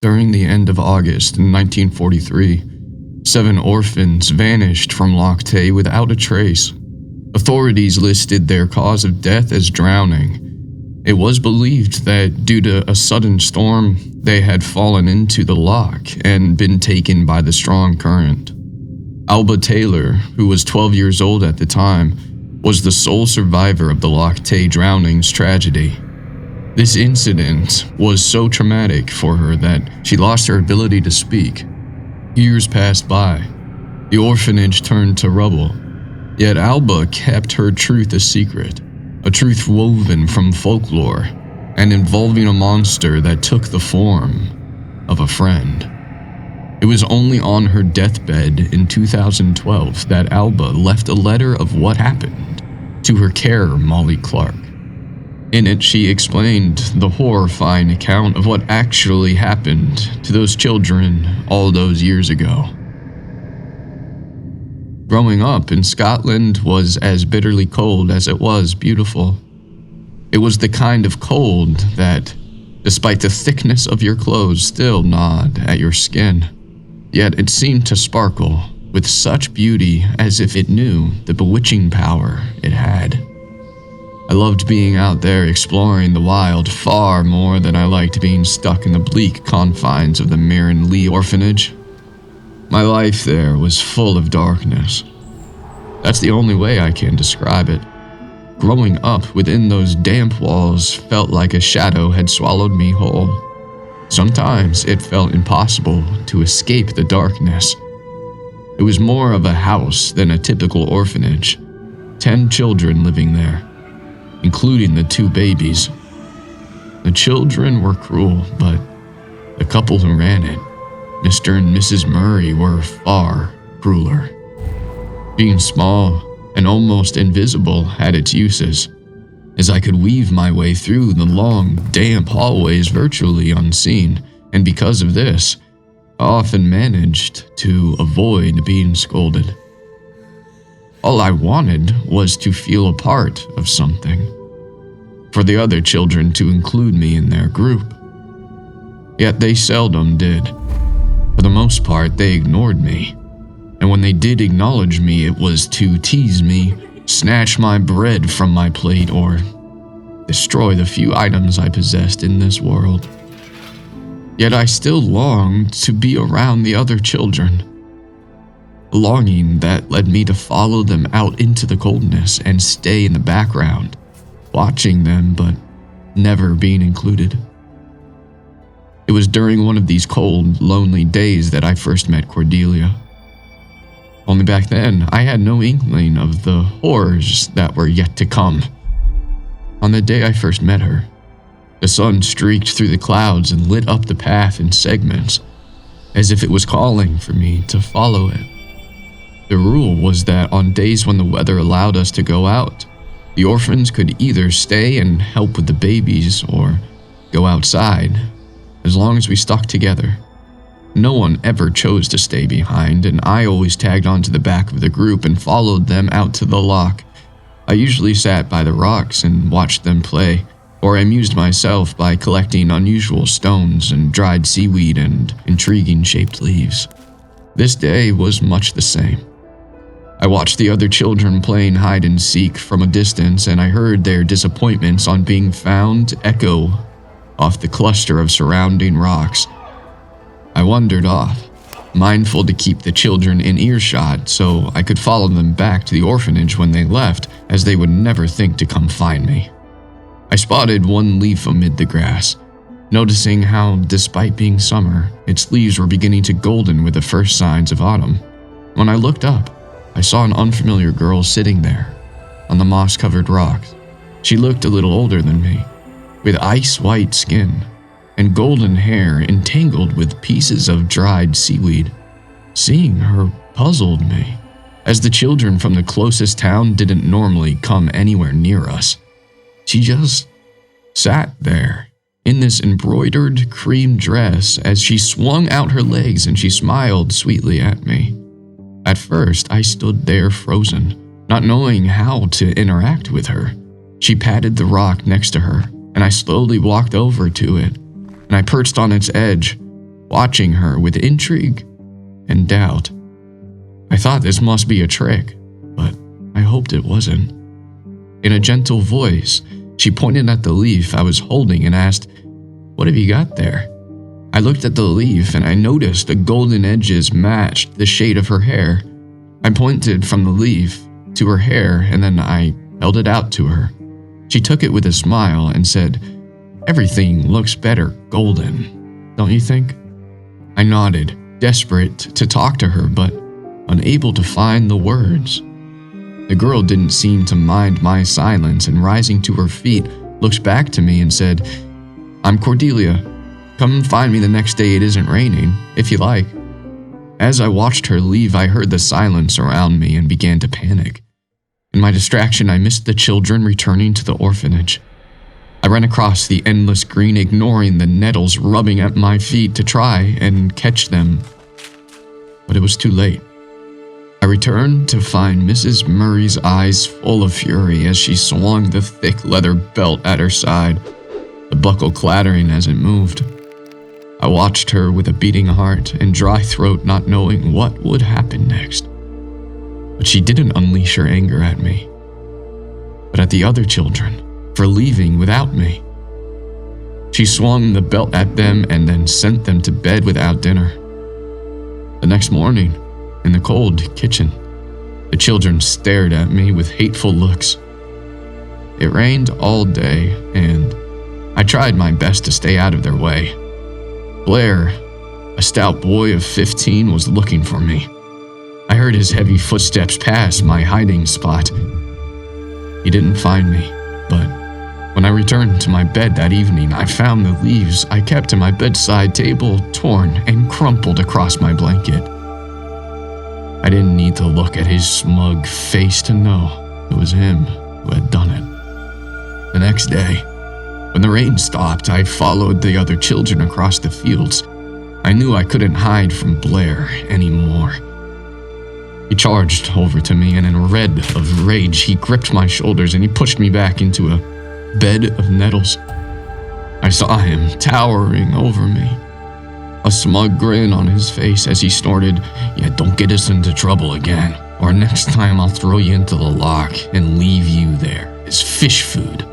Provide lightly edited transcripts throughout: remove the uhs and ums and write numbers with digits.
During the end of August in 1943, 7 orphans vanished from Loch Tay without a trace. Authorities listed their cause of death as drowning. It was believed that due to a sudden storm, they had fallen into the loch and been taken by the strong current. Alba Taylor, who was 12 years old at the time, was the sole survivor of the Loch Tay drownings tragedy. This incident was so traumatic for her that she lost her ability to speak. Years passed by. The orphanage turned to rubble. Yet Alba kept her truth a secret, a truth woven from folklore and involving a monster that took the form of a friend. It was only on her deathbed in 2012 that Alba left a letter of what happened to her carer, Molly Clark. In it, she explained the horrifying account of what actually happened to those children all those years ago. Growing up in Scotland was as bitterly cold as it was beautiful. It was the kind of cold that, despite the thickness of your clothes, still gnawed at your skin. Yet it seemed to sparkle with such beauty as if it knew the bewitching power it had. I loved being out there exploring the wild far more than I liked being stuck in the bleak confines of the Mirren Lee Orphanage. My life there was full of darkness. That's the only way I can describe it. Growing up within those damp walls felt like a shadow had swallowed me whole. Sometimes it felt impossible to escape the darkness. It was more of a house than a typical orphanage. 10 children living there, including the 2 babies. The children were cruel, but the couple who ran it, Mr. and Mrs. Murray, were far crueler. Being small and almost invisible had its uses, as I could weave my way through the long, damp hallways virtually unseen, and because of this, I often managed to avoid being scolded. All I wanted was to feel a part of something, for the other children to include me in their group. Yet they seldom did. For the most part, they ignored me, and when they did acknowledge me, it was to tease me, snatch my bread from my plate, or destroy the few items I possessed in this world. Yet I still longed to be around the other children, a longing that led me to follow them out into the coldness and stay in the background, watching them but never being included. It was during one of these cold, lonely days that I first met Cordelia. Only back then, I had no inkling of the horrors that were yet to come. On the day I first met her, the sun streaked through the clouds and lit up the path in segments, as if it was calling for me to follow it. The rule was that on days when the weather allowed us to go out, the orphans could either stay and help with the babies or go outside, as long as we stuck together. No one ever chose to stay behind, and I always tagged onto the back of the group and followed them out to the loch. I usually sat by the rocks and watched them play, or amused myself by collecting unusual stones and dried seaweed and intriguing shaped leaves. This day was much the same. I watched the other children playing hide and seek from a distance, and I heard their disappointments on being found echo off the cluster of surrounding rocks. I wandered off, mindful to keep the children in earshot so I could follow them back to the orphanage when they left, as they would never think to come find me. I spotted one leaf amid the grass, noticing how, despite being summer, its leaves were beginning to golden with the first signs of autumn. When I looked up, I saw an unfamiliar girl sitting there, on the moss-covered rocks. She looked a little older than me, with ice-white skin and golden hair entangled with pieces of dried seaweed. Seeing her puzzled me, as the children from the closest town didn't normally come anywhere near us. She just sat there, in this embroidered cream dress, as she swung out her legs and she smiled sweetly at me. At first, I stood there frozen, not knowing how to interact with her. She patted the rock next to her, and I slowly walked over to it, and I perched on its edge, watching her with intrigue and doubt. I thought this must be a trick, but I hoped it wasn't. In a gentle voice, she pointed at the leaf I was holding and asked, "What have you got there?" I looked at the leaf and I noticed the golden edges matched the shade of her hair. I pointed from the leaf to her hair and then I held it out to her. She took it with a smile and said, "Everything looks better golden, don't you think?" I nodded, desperate to talk to her but unable to find the words. The girl didn't seem to mind my silence and rising to her feet, looked back to me and said, "I'm Cordelia. Come find me the next day it isn't raining, if you like." As I watched her leave, I heard the silence around me and began to panic. In my distraction, I missed the children returning to the orphanage. I ran across the endless green, ignoring the nettles rubbing at my feet to try and catch them. But it was too late. I returned to find Mrs. Murray's eyes full of fury as she swung the thick leather belt at her side, the buckle clattering as it moved. I watched her with a beating heart and dry throat, not knowing what would happen next. But she didn't unleash her anger at me, but at the other children for leaving without me. She swung the belt at them and then sent them to bed without dinner. The next morning, in the cold kitchen, the children stared at me with hateful looks. It rained all day, and I tried my best to stay out of their way. Blair, a stout boy of 15, was looking for me. I heard his heavy footsteps pass my hiding spot. He didn't find me, but when I returned to my bed that evening, I found the leaves I kept at my bedside table torn and crumpled across my blanket. I didn't need to look at his smug face to know it was him who had done it. The next day, when the rain stopped, I followed the other children across the fields. I knew I couldn't hide from Blair anymore. He charged over to me, and in a red of rage, he gripped my shoulders and he pushed me back into a bed of nettles. I saw him towering over me, a smug grin on his face as he snorted, "Yeah, don't get us into trouble again, or next time I'll throw you into the loch and leave you there as fish food."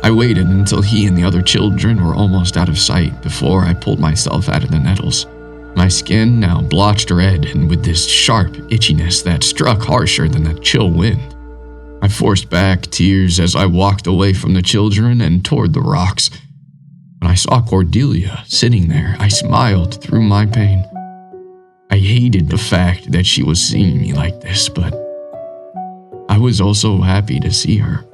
I waited until he and the other children were almost out of sight before I pulled myself out of the nettles, my skin now blotched red and with this sharp itchiness that struck harsher than the chill wind. I forced back tears as I walked away from the children and toward the rocks. When I saw Cordelia sitting there, I smiled through my pain. I hated the fact that she was seeing me like this, but I was also happy to see her.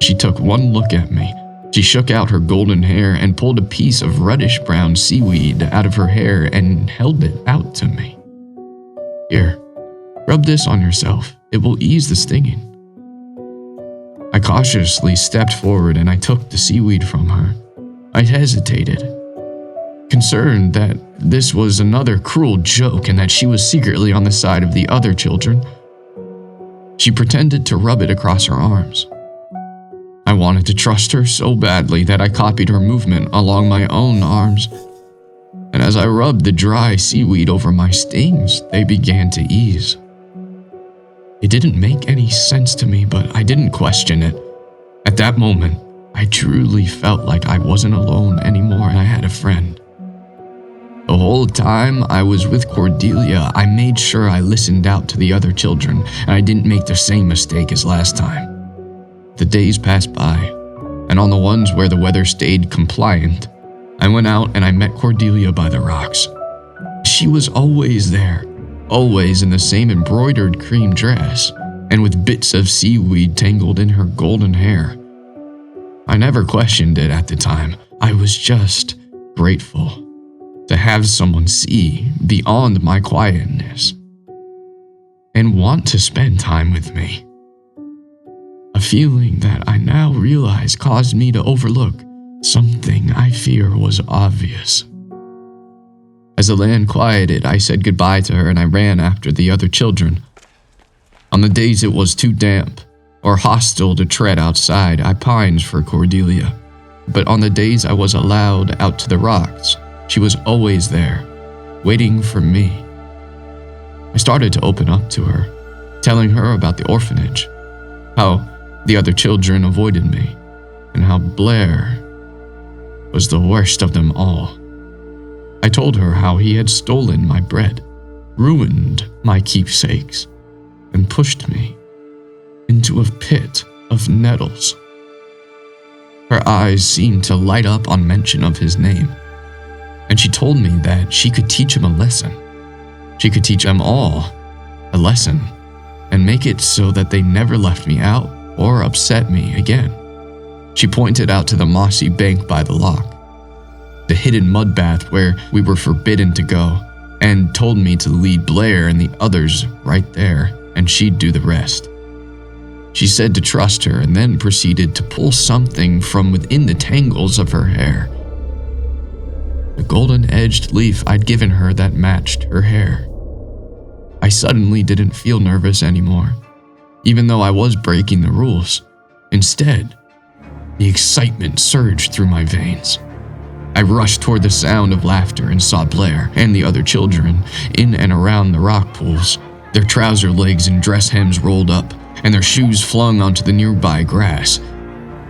She took one look at me. She shook out her golden hair and pulled a piece of reddish-brown seaweed out of her hair and held it out to me. "Here, rub this on yourself. It will ease the stinging." I cautiously stepped forward and I took the seaweed from her. I hesitated, concerned that this was another cruel joke and that she was secretly on the side of the other children. She pretended to rub it across her arms. I wanted to trust her so badly that I copied her movement along my own arms, and as I rubbed the dry seaweed over my stings, they began to ease. It didn't make any sense to me, but I didn't question it. At that moment, I truly felt like I wasn't alone anymore and I had a friend. The whole time I was with Cordelia, I made sure I listened out to the other children and I didn't make the same mistake as last time. The days passed by, and on the ones where the weather stayed compliant, I went out and I met Cordelia by the rocks. She was always there, always in the same embroidered cream dress and with bits of seaweed tangled in her golden hair. I never questioned it at the time. I was just grateful to have someone see beyond my quietness and want to spend time with me. A feeling that I now realize caused me to overlook something I fear was obvious. As the land quieted, I said goodbye to her and I ran after the other children. On the days it was too damp or hostile to tread outside, I pined for Cordelia. But on the days I was allowed out to the rocks, She was always there, waiting for me. I started to open up to her, telling her about the orphanage, how the other children avoided me, and how Blair was the worst of them all. I told her how he had stolen my bread, ruined my keepsakes, and pushed me into a pit of nettles. Her eyes seemed to light up on mention of his name, and she told me that she could teach him a lesson. She could teach them all a lesson and make it so that they never left me out or upset me again. She pointed out to the mossy bank by the loch, the hidden mud bath where we were forbidden to go, and told me to lead Blair and the others right there, and she'd do the rest. She said to trust her and then proceeded to pull something from within the tangles of her hair. The golden-edged leaf I'd given her that matched her hair. I suddenly didn't feel nervous anymore, even though I was breaking the rules. Instead, the excitement surged through my veins. I rushed toward the sound of laughter and saw Blair and the other children in and around the rock pools, their trouser legs and dress hems rolled up, and their shoes flung onto the nearby grass.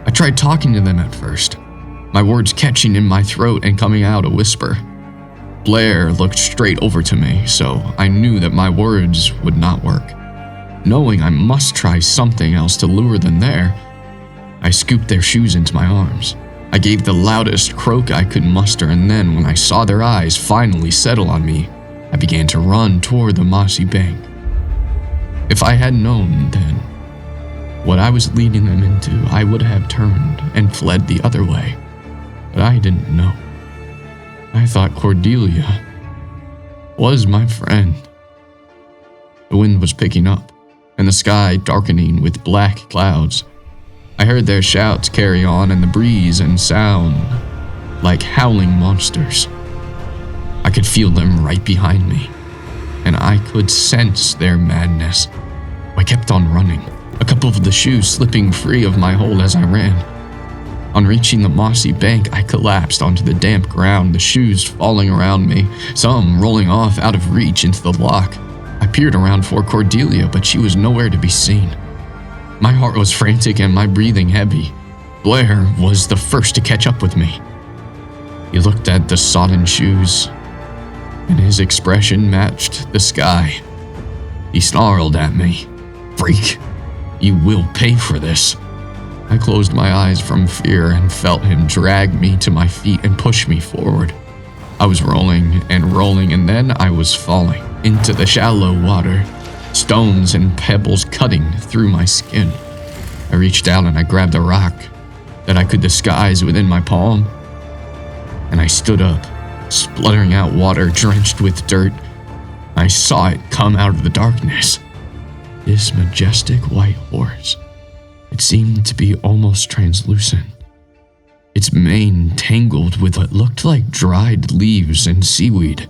I tried talking to them at first, my words catching in my throat and coming out a whisper. Blair looked straight over to me, so I knew that my words would not work. Knowing I must try something else to lure them there, I scooped their shoes into my arms. I gave the loudest croak I could muster, and then when I saw their eyes finally settle on me, I began to run toward the mossy bank. If I had known then what I was leading them into, I would have turned and fled the other way. But I didn't know. I thought Cordelia was my friend. The wind was picking up, and the sky darkening with black clouds. I heard their shouts carry on and the breeze and sound like howling monsters. I could feel them right behind me, and I could sense their madness. I kept on running, a couple of the shoes slipping free of my hold as I ran. On reaching the mossy bank, I collapsed onto the damp ground, the shoes falling around me, some rolling off out of reach into the loch. I peered around for Cordelia, but she was nowhere to be seen. My heart was frantic and my breathing heavy. Blair was the first to catch up with me. He looked at the sodden shoes, and his expression matched the sky. He snarled at me, "Freak, you will pay for this." I closed my eyes from fear and felt him drag me to my feet and push me forward. I was rolling, and then I was falling into the shallow water, stones and pebbles cutting through my skin. I reached out and I grabbed a rock that I could disguise within my palm, and I stood up, spluttering out water drenched with dirt. I saw it come out of the darkness. This majestic white horse. It seemed to be almost translucent, its mane tangled with what looked like dried leaves and seaweed.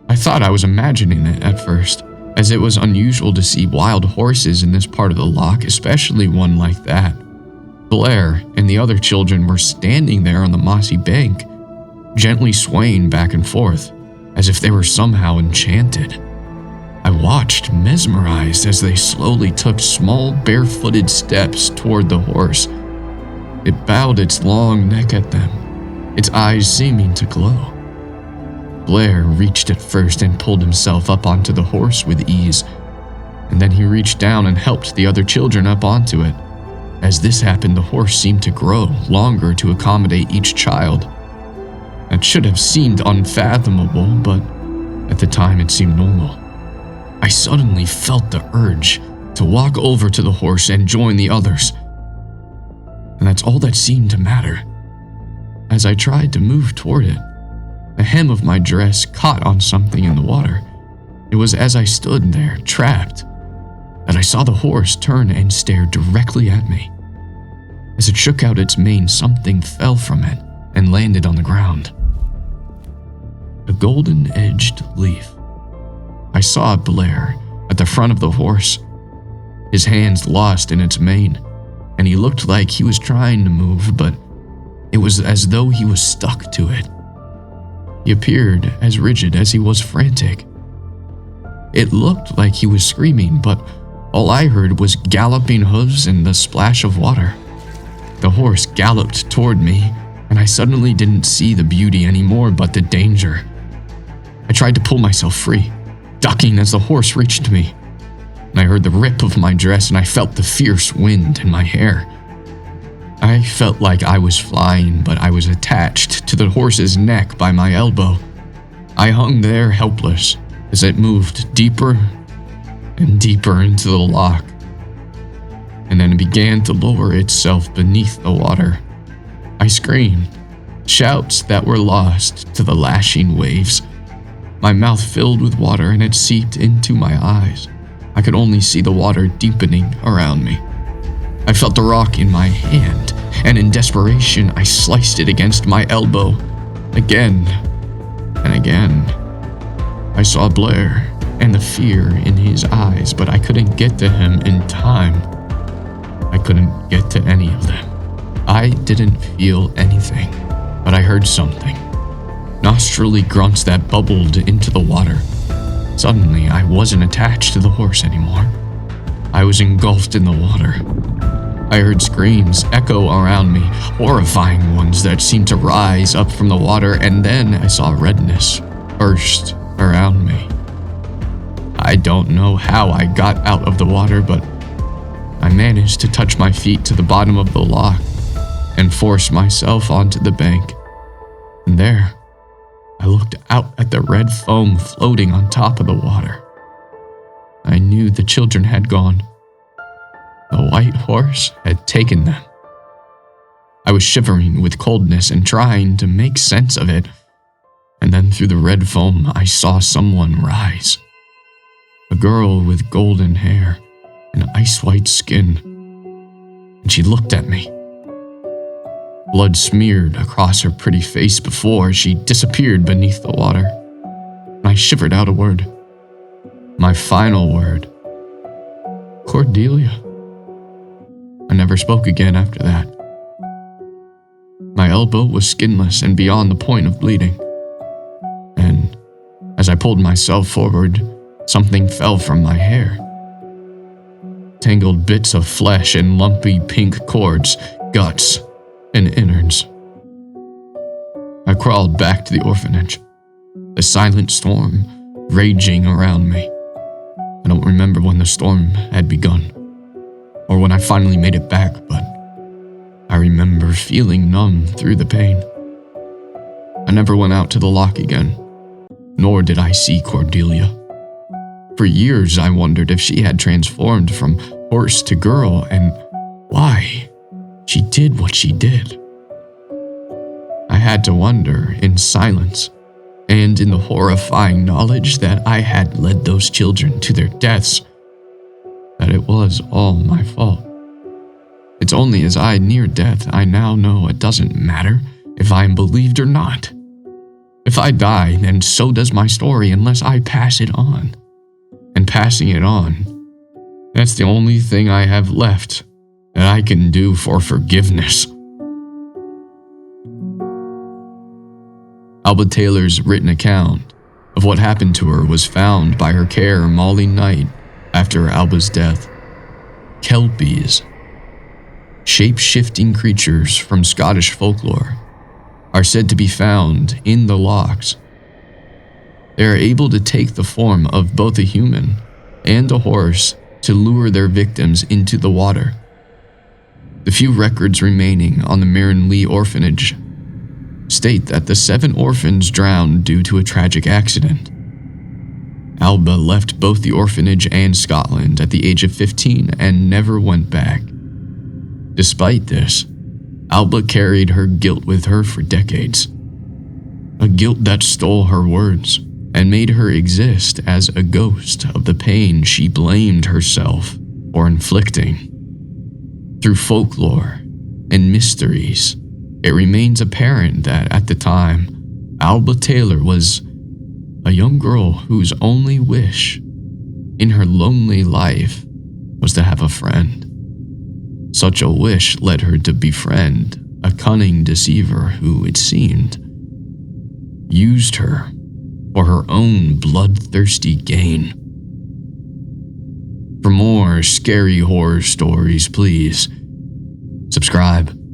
I thought I was imagining it at first, as it was unusual to see wild horses in this part of the loch, especially one like that. Blair and the other children were standing there on the mossy bank, gently swaying back and forth, as if they were somehow enchanted. I watched, mesmerized, as they slowly took small, barefooted steps toward the horse. It bowed its long neck at them, its eyes seeming to glow. Blair reached it first and pulled himself up onto the horse with ease, and then he reached down and helped the other children up onto it. As this happened, the horse seemed to grow longer to accommodate each child. That should have seemed unfathomable, but at the time it seemed normal. I suddenly felt the urge to walk over to the horse and join the others, and that's all that seemed to matter. As I tried to move toward it, the hem of my dress caught on something in the water. It was as I stood there, trapped, that I saw the horse turn and stare directly at me. As it shook out its mane, something fell from it and landed on the ground. A golden-edged leaf. I saw Blair at the front of the horse, his hands lost in its mane, and he looked like he was trying to move, but it was as though he was stuck to it. He appeared as rigid as he was frantic. It looked like he was screaming, but all I heard was galloping hooves and the splash of water. The horse galloped toward me, and I suddenly didn't see the beauty anymore, but the danger. I tried to pull myself free, ducking as the horse reached me. And I heard the rip of my dress, and I felt the fierce wind in my hair. I felt like I was flying, but I was attached to the horse's neck by my elbow. I hung there helpless as it moved deeper and deeper into the loch, and then it began to lower itself beneath the water. I screamed, shouts that were lost to the lashing waves. My mouth filled with water and it seeped into my eyes. I could only see the water deepening around me. I felt the rock in my hand, and in desperation I sliced it against my elbow. Again and again. I saw Blair and the fear in his eyes, but I couldn't get to him in time. I couldn't get to any of them. I didn't feel anything, but I heard something. Nostrily grunts that bubbled into the water. Suddenly, I wasn't attached to the horse anymore. I was engulfed in the water. I heard screams echo around me, horrifying ones that seemed to rise up from the water, and then I saw redness burst around me. I don't know how I got out of the water, but I managed to touch my feet to the bottom of the loch and force myself onto the bank. And there, I looked out at the red foam floating on top of the water. I knew the children had gone. The white horse had taken them. I was shivering with coldness and trying to make sense of it. And then through the red foam, I saw someone rise. A girl with golden hair and ice-white skin. And she looked at me. Blood smeared across her pretty face before she disappeared beneath the water. And I shivered out a word. My final word. Cordelia. I never spoke again after that. My elbow was skinless and beyond the point of bleeding. And as I pulled myself forward, something fell from my hair. Tangled bits of flesh and lumpy pink cords, guts, and innards. I crawled back to the orphanage, the silent storm raging around me. I don't remember when the storm had begun, or when I finally made it back, but I remember feeling numb through the pain. I never went out to the loch again, nor did I see Cordelia. For years I wondered if she had transformed from horse to girl and why she did what she did. I had to wonder in silence and in the horrifying knowledge that I had led those children to their deaths, that it was all my fault. It's only as I near death I now know it doesn't matter if I am believed or not. If I die, then so does my story unless I pass it on. And passing it on, that's the only thing I have left that I can do for forgiveness. Alba Taylor's written account of what happened to her was found by her carer Molly Knight after Alba's death. Kelpies, shape-shifting creatures from Scottish folklore, are said to be found in the lochs. They are able to take the form of both a human and a horse to lure their victims into the water. The few records remaining on the Lee Orphanage state that the 7 orphans drowned due to a tragic accident. Alba left both the orphanage and Scotland at the age of 15 and never went back. Despite this, Alba carried her guilt with her for decades. A guilt that stole her words and made her exist as a ghost of the pain she blamed herself for inflicting. Through folklore and mysteries, it remains apparent that at the time, Alba Taylor was a young girl whose only wish in her lonely life was to have a friend. Such a wish led her to befriend a cunning deceiver who, it seemed, used her for her own bloodthirsty gain. For more scary horror stories, please subscribe.